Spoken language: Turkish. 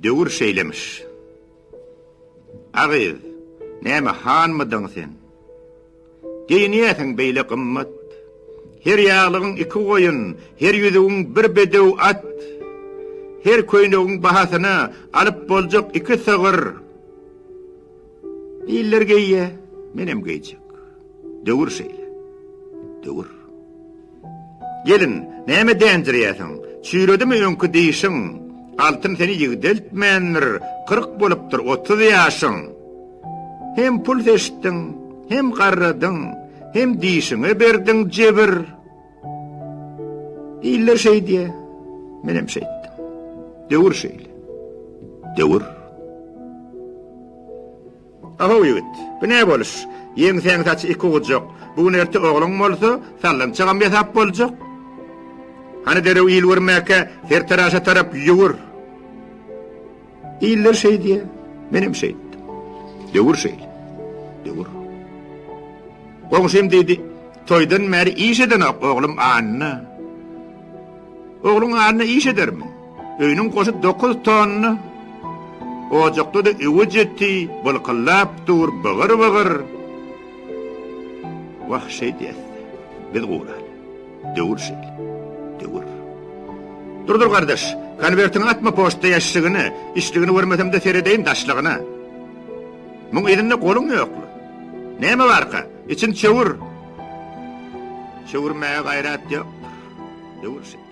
döwür şeýlemiş. Agyz, näme hanmydyň sen? Geýnýäsiň beýle gymmat. Her ýaglygyň iki goýun, her ýüzüň bir bedew at. Her köýnegiň bahasyna alyp boljak iki sygyr. Iller geýe, menem geýjek. Döwür şeýle. Döwür. Gelin, näme dändirýäsiň? Çüýredimi öňkü diýişiň? Altyn seni ýigdeltmändir, 40 bolupdyr, 30 ýaşyň. Hem pul seçdiň, hem garradyň, hem diýişiňe berdiň jebir. Iller şeý diýe, menem şeýdim. Döwür şeýle. Döwür. Aha ýigit, bu näme boluş? Ýeň sen saç iki gujak. Bugun erti ogluň bolsa, sallançagam ýasap boljak. Hani derew ýyl vermäke, her taraşa tarap ýugur. Iller şeý diýe, menem şeýdim. Döwür şeýle. Döwür. Goňşym dedi, toýdan meri iş eden oglum anna. Oglum anna iş edermi? Öýnüň goşy 9 tonna. Ojakda da ewe jetdi, bolkallap dur, bagır. Wah şeý diýär. Biz goýar. Döwür şeýle. Döwür. Dur gardaş, konwertiňi atma poçta ýaşygyny, işligini görmesem de seredeýin daşlygyna. Muň elinde goluň ýokly. Näme barka? İçin çöwür. Çöwürmäge gaýrat ýok. Döwür şeýle.